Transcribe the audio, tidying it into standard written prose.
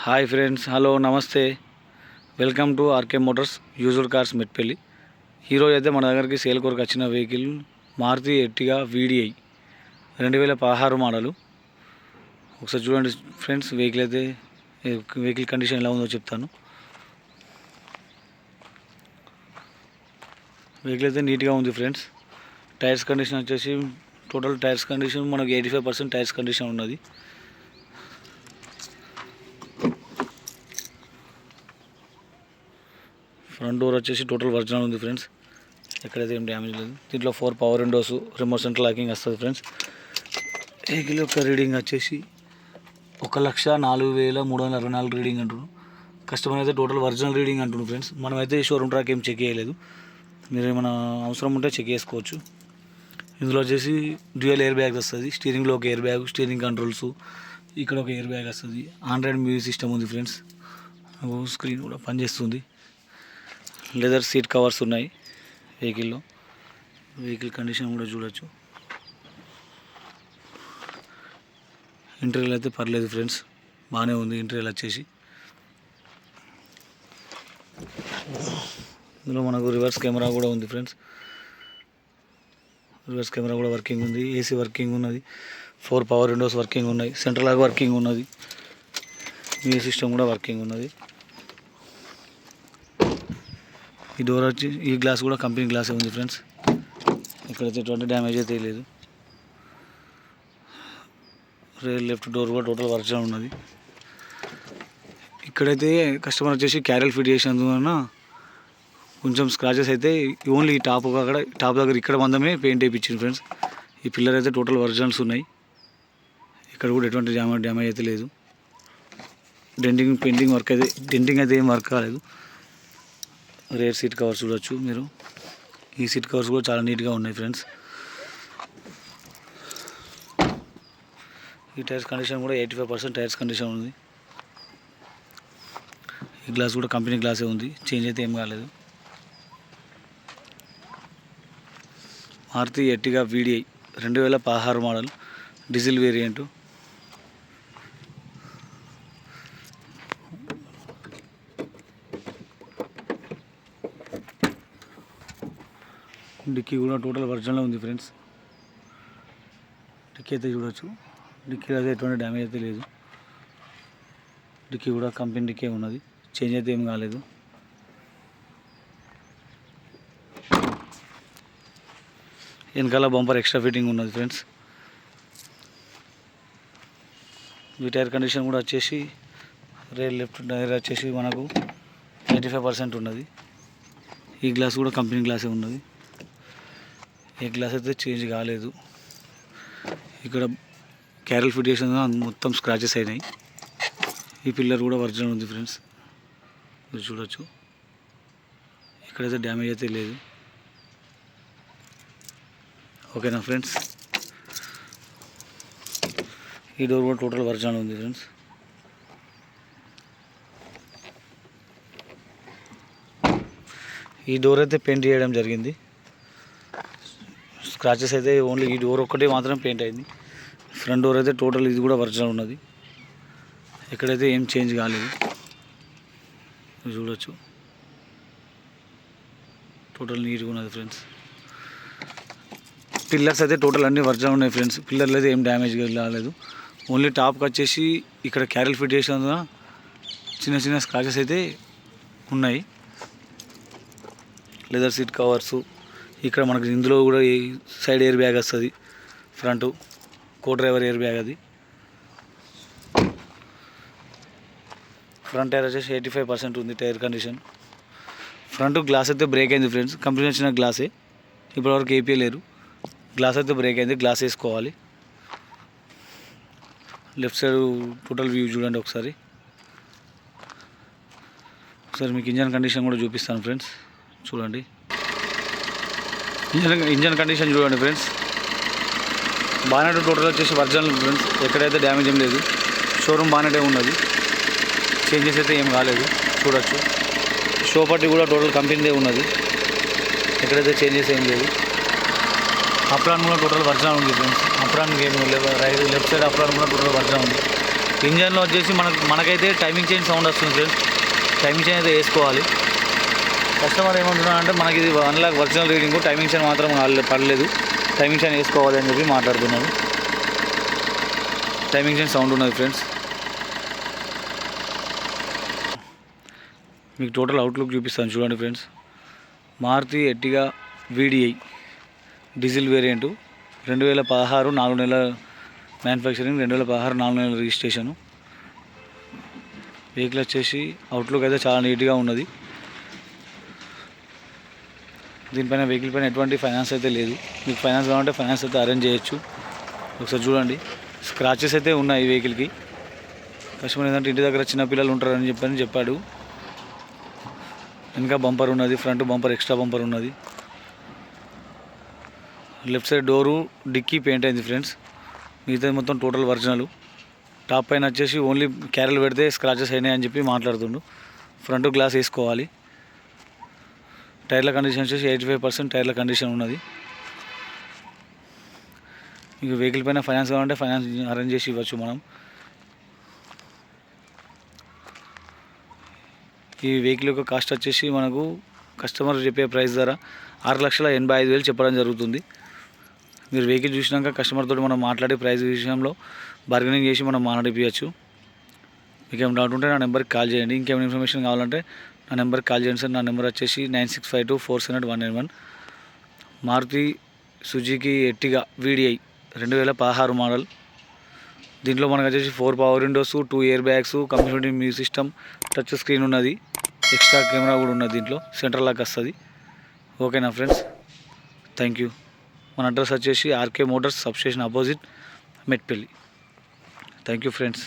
Hi friends, hello నమస్తే. Welcome to RK Motors used cars Metpalli. ఈరోజు అయితే మన దగ్గరికి సేల్ కొరకు వచ్చిన vehicle Maruti Ertiga VDI 2016 model. ఒకసారి చూడండి ఫ్రెండ్స్, వెహికల్ కండిషన్ ఎలా ఉందో చెప్తాను. వెహికల్ అయితే నీట్గా ఉంది ఫ్రెండ్స్. టైర్స్ కండిషన్ వచ్చేసి టోటల్ టైర్స్ కండిషన్ మనకు 85% టైర్స్ కండిషన్ ఉన్నది. ఫ్రంట్ డోర్ వచ్చేసి టోటల్ ఒరిజినల్ ఉంది ఫ్రెండ్స్, ఎక్కడైతే ఏం డ్యామేజ్ లేదు. దీంట్లో 4 power Windows, remote centre locking వస్తుంది ఫ్రెండ్స్. వెహికల్ యొక్క రీడింగ్ వచ్చేసి 1,04,324 రీడింగ్ అంటున్నాను. కస్టమర్ అయితే టోటల్ ఒరిజినల్ రీడింగ్ అంటున్నాను ఫ్రెండ్స్. మనమైతే షోరూమ్ ట్రాక్ ఏం చెక్ చేయలేదు, మీరు ఏమైనా అవసరం ఉంటే చెక్ చేసుకోవచ్చు. ఇందులో వచ్చేసి డ్యూయల్ ఎయిర్ బ్యాగ్ వస్తుంది. స్టీరింగ్లో ఒక ఎయిర్ బ్యాగ్, స్టీరింగ్ కంట్రోల్స్, ఇక్కడ ఒక ఎయిర్ బ్యాగ్ వస్తుంది. ఆండ్రాయిడ్ మ్యూజిక్ సిస్టమ్ ఉంది ఫ్రెండ్స్. స్క్రీన్ కూడా పనిచేస్తుంది. లెదర్ సీట్ కవర్స్ ఉన్నాయి వెహికల్లో. వెహికల్ కండిషన్ కూడా చూడొచ్చు. ఇంటీరియర్ అయితే పర్లేదు ఫ్రెండ్స్, బాగానే ఉంది ఇంటీరియర్ వచ్చేసి. ఇందులో మనకు రివర్స్ కెమెరా కూడా ఉంది ఫ్రెండ్స్. రివర్స్ కెమెరా కూడా వర్కింగ్ ఉంది. ఏసీ వర్కింగ్ ఉన్నది. 4 పవర్ విండోస్ వర్కింగ్ ఉన్నాయి. సెంట్రల్ లాక్ వర్కింగ్ ఉన్నది. మ్యూజిక్ సిస్టమ్ కూడా వర్కింగ్ ఉన్నది. ఈ డోర్ వచ్చి ఈ గ్లాస్ కూడా కంపెనీ గ్లాసే ఉంది ఫ్రెండ్స్. ఇక్కడైతే ఎటువంటి డ్యామేజ్ అయితే లేదు. రైల్ లెఫ్ట్ డోర్ కూడా టోటల్ ఒరిజినల్ ఉన్నది. ఇక్కడైతే కస్టమర్ వచ్చేసి క్యారియల్ ఫిట్ చేసినందువలన కొంచెం స్క్రాచెస్ అయితే ఓన్లీ టాప్ దగ్గర ఇక్కడ మందమే పెయింట్ వేయించింది ఫ్రెండ్స్. ఈ పిల్లర్ అయితే టోటల్ ఒరిజినల్స్ ఉన్నాయి. ఇక్కడ కూడా ఎటువంటి డ్యామేజ్ అయితే లేదు. డెంటింగ్ అయితే ఏం వర్క్ కాలేదు. రేర్ సీట్ కవర్స్ చూడొచ్చు మీరు. ఈ సీట్ కవర్స్ కూడా చాలా నీట్గా ఉన్నాయి ఫ్రెండ్స్. ఈ టైర్స్ కండిషన్ కూడా 85% టైర్స్ కండిషన్ ఉంది. ఈ గ్లాస్ కూడా కంపెనీ గ్లాసే ఉంది, చేంజ్ అయితే ఏం కాలేదు. Maruti Ertiga VDI 2016 model, diesel variant. Dickey కూడా టోటల్ ఒరిజినల్ ఉంది ఫ్రెండ్స్. డిక్కీ అయితే చూడొచ్చు. డిక్కీ అయితే ఎటువంటి డ్యామేజ్ అయితే లేదు. డిక్కీ కూడా కంపెనీ డిక్కీ ఉన్నది, చేంజ్ అయితే ఏం కాలేదు. వెనకాల బంపర్ ఎక్స్ట్రా ఫిట్టింగ్ ఉన్నది ఫ్రెండ్స్. ఈ టైర్ కండిషన్ కూడా వచ్చేసి రైల్ లెఫ్ట్ టైర్ వచ్చేసి మనకు 85% ఉన్నది. ఈ గ్లాస్ కూడా కంపెనీ గ్లాసే ఉన్నది. ఈ గ్లాస్ అయితే చేంజ్ కాలేదు. ఇక్కడ క్యారియల్ ఫిట్ చేసిన మొత్తం స్క్రాచెస్ అయినాయి. ఈ పిల్లర్ కూడా ఒరిజినల్ ఉంది ఫ్రెండ్స్, మీరు చూడొచ్చు. ఇక్కడైతే డ్యామేజ్ అయితే లేదు. ఓకేనా ఫ్రెండ్స్. ఈ డోర్ కూడా టోటల్ ఒరిజినల్ ఉంది ఫ్రెండ్స్. ఈ డోర్ అయితే పెయింట్ చేయడం జరిగింది. స్క్రాచెస్ అయితే ఓన్లీ ఈ డోర్ ఒక్కటే మాత్రం పెయింట్ అయింది. ఫ్రంట్ డోర్ అయితే టోటల్ ఇది కూడా ఒరిజినల్ ఉన్నది. ఎక్కడైతే ఏం చేంజ్ కాలేదు, చూడొచ్చు. టోటల్ నీట్గా ఉన్నది ఫ్రెండ్స్. పిల్లర్స్ అయితే టోటల్ అన్నీ ఒరిజినల్ ఉన్నాయి ఫ్రెండ్స్. పిల్లర్లు అయితే ఏం డ్యామేజ్ కాలేదు. ఓన్లీ టాప్కి వచ్చేసి ఇక్కడ క్యారియల్ ఫిట్ చేసిన చిన్న చిన్న స్క్రాచెస్ అయితే ఉన్నాయి. లెదర్ సీట్ కవర్సు, ఇక్కడ మనకి ఇందులో కూడా ఈ సైడ్ ఎయిర్ బ్యాగ్ వస్తుంది. ఫ్రంట్ కో డ్రైవర్ ఎయిర్ బ్యాగ్ అది. ఫ్రంట్ టైర్ వచ్చేసి 85% ఉంది టైర్ కండిషన్. ఫ్రంట్ గ్లాస్ అయితే బ్రేక్ అయింది ఫ్రెండ్స్. కంపెనీ వచ్చిన గ్లాసే, ఇప్పటివరకు వేయలేరు. గ్లాస్ అయితే బ్రేక్ అయింది, గ్లాస్ వేసుకోవాలి. లెఫ్ట్ సైడ్ టోటల్ వ్యూ చూడండి ఒకసారి. మీకు ఇంజన్ కండిషన్ కూడా చూపిస్తాను ఫ్రెండ్స్, చూడండి. ఇంజన్ కండిషన్ చూడండి ఫ్రెండ్స్. బానెట్ టోటల్ వచ్చేసి ఒరిజినల్ ఫ్రెండ్స్, ఎక్కడైతే డ్యామేజ్ ఏం లేదు. షోరూమ్ బానెటే ఉన్నది, చేంజెస్ అయితే ఏం కాలేదు, చూడొచ్చు. షో పట్టి కూడా టోటల్ కంపెనీదే ఉన్నది, ఎక్కడైతే చేంజెస్ ఏం లేదు. అప్రాన్ కూడా టోటల్ ఒరిజినల్ ఉంది ఫ్రెండ్స్. అప్రాన్ ఏం లేదు. లెఫ్ట్ సైడ్ అప్రాన్ కూడా టోటల్ ఒరిజినల్ ఉంది. ఇంజన్లో వచ్చేసి మనకైతే టైమింగ్ చైన్ సౌండ్ వస్తుంది ఫ్రెండ్స్. టైమింగ్ చైన్ అయితే వేసుకోవాలి. కస్టమర్ ఏమంటున్నా అంటే మనకి ఇది 1 lakh original reading, timing chain మాత్రం పడలేదు, టైమింగ్ చైన్ వేసుకోవాలి అని చెప్పి మాట్లాడుతున్నాడు. టైమింగ్ చైన్ సౌండ్ ఉన్నది ఫ్రెండ్స్. మీకు టోటల్ అవుట్లుక్ చూపిస్తాను చూడండి friends. Maruti Ertiga VDI diesel variant 2016 4 నెలల మ్యానుఫ్యాక్చరింగ్, 2016 4 నెలల రిజిస్ట్రేషను. వెహికల్ వచ్చేసి అవుట్లుక్ అయితే చాలా నీట్గా ఉన్నది. దీనిపైన వెహికల్ పైన ఎటువంటి ఫైనాన్స్ అయితే లేదు. మీకు ఫైనాన్స్ కావాలంటే ఫైనాన్స్ అయితే అరేంజ్ చేయొచ్చు. ఒకసారి చూడండి, స్క్రాచెస్ అయితే ఉన్నాయి ఈ వెహికల్కి. కస్టమర్ ఏంటంటే ఇంటి దగ్గర చిన్నపిల్లలు ఉంటారని చెప్పాడు. వెనక బంపర్ ఉన్నది, ఫ్రంట్ బంపర్ ఎక్స్ట్రా బంపర్ ఉన్నది. Left side door dickey paint అయింది ఫ్రెండ్స్. మిగతా మొత్తం టోటల్ ఒరిజినల్. టాప్ పైన వచ్చేసి ఓన్లీ క్యారెల్ పెడితే స్క్రాచెస్ అయినాయి అని చెప్పి మాట్లాడుతుండు. ఫ్రంట్ గ్లాస్ వేసుకోవాలి. టైర్ల కండిషన్ వచ్చేసి 85% టైర్ల కండిషన్ ఉన్నది. మీకు వెహికల్ పైన ఫైనాన్స్ కావాలంటే ఫైనాన్స్ అరేంజ్ చేసి ఇవ్వచ్చు మనం. ఈ వెహికల్ యొక్క కాస్ట్ వచ్చేసి మనకు కస్టమర్ చెప్పే ప్రైస్ ధర 6,85,000 చెప్పడం జరుగుతుంది. మీరు వెహికల్ చూసినాక కస్టమర్ తోటి మనం మాట్లాడి ప్రైస్ విషయంలో బార్గెనింగ్ చేసి మనం మాట్లాడిపించచ్చు. మీకు ఏమైనా డౌట్ ఉంటే నా నెంబర్కి కాల్ చేయండి. ఇంకేమైనా ఇన్ఫర్మేషన్ కావాలంటే నా నెంబర్కి కాల్ చేయండి సార్. నా నెంబర్ వచ్చేసి 9652478191. Maruti Suzuki Ertiga VDI 2016 model. దీంట్లో మనకు వచ్చేసి 4 power windows, 2 air bags, computer music system, touch screen ఉన్నది, ఎక్స్ట్రా కెమెరా కూడా ఉన్నది. దీంట్లో సెంట్రల్ లాక్ వస్తుంది. ఓకేనా ఫ్రెండ్స్, థ్యాంక్ యూ. మన అడ్రస్ వచ్చేసి RK Motors substation opposite Metpalli. Thank you friends.